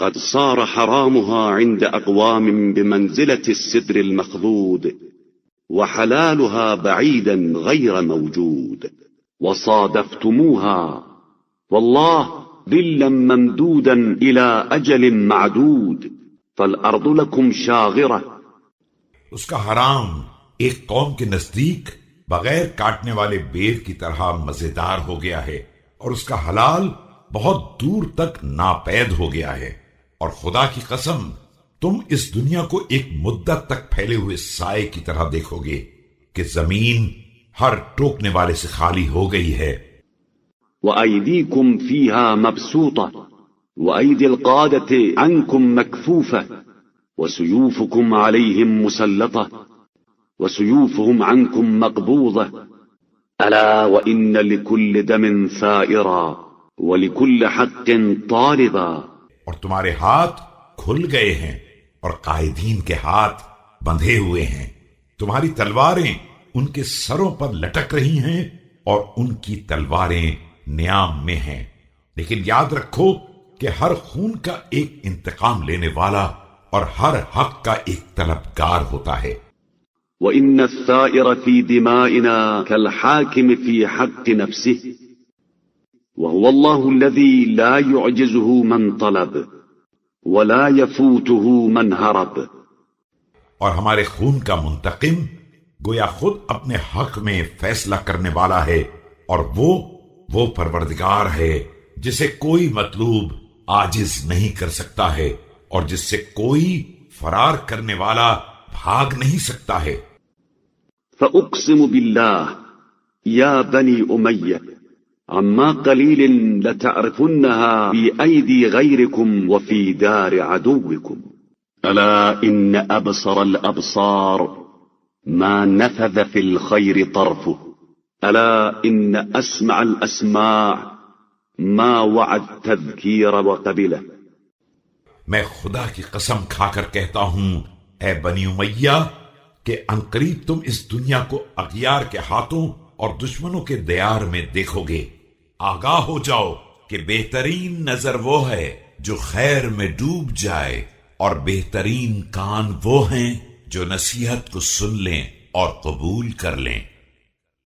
قد صار حرامها عند أقوام بمنزلة السدر المخضود وحلالها بعيدا غير موجود وصادفتموها والله ظلا ممدودا إلى أجل معدود فالأرض لكم شاغرة. اس کا حرام ایک قوم کے نزدیک بغیر کاٹنے والے بیر کی طرح مزیدار ہو گیا ہے، اور اس کا حلال بہت دور تک ناپید ہو گیا ہے، اور خدا کی قسم تم اس دنیا کو ایک مدت تک پھیلے ہوئے سائے کی طرح دیکھو گے کہ زمین ہر ٹوکنے والے سے خالی ہو گئی ہے۔ وأيديكم فيها مبسوطة وأيدي القادة عنكم مكفوفة وسيوفكم عليهم مسلطة وسيوفهم عنكم مقبوضة ألا وإن لكل دم ثائرا ولكل حق طالبا. اور تمہارے ہاتھ کھل گئے ہیں اور قائدین کے ہاتھ بندھے ہوئے ہیں، تمہاری تلواریں ان کے سروں پر لٹک رہی ہیں اور ان کی تلواریں نیام میں ہیں، لیکن یاد رکھو کہ ہر خون کا ایک انتقام لینے والا اور ہر حق کا ایک طلبگار ہوتا ہے۔ وَإِنَّ الثَّائِرَ فِي دِمَائِنَا كَالْحَاكِمِ فِي حَقِّ نَفْسِهِ وَهُوَ اللَّهُ الَّذِي لَا يُعْجِزُهُ مَنْ طَلَبَ وَلَا يَفُوتُهُ مَنْ هَرَبَ. اور ہمارے خون کا منتقم گویا خود اپنے حق میں فیصلہ کرنے والا ہے، اور وہ پروردگار ہے جسے کوئی مطلوب عاجز نہیں کر سکتا ہے اور جس سے کوئی فرار کرنے والا بھاگ نہیں سکتا ہے۔ فأقسم بالله يا بني أمية عما قليل لتعرفنها في أيدي غيركم وفي دار عدوكم ألا إن أبصر الأبصار ما نفذ في الخير طرفه ألا إن أسمع الأسماع ما وعد تذكير وقبله. میں خدا کی قسم کھا کر کہتا ہوں اے بنی امیہ کہ عنقریب تم اس دنیا کو اغیار کے ہاتھوں اور دشمنوں کے دیار میں دیکھو گے۔ آگاہ ہو جاؤ کہ بہترین نظر وہ ہے جو خیر میں ڈوب جائے، اور بہترین کان وہ ہیں جو نصیحت کو سن لیں اور قبول کر لیں۔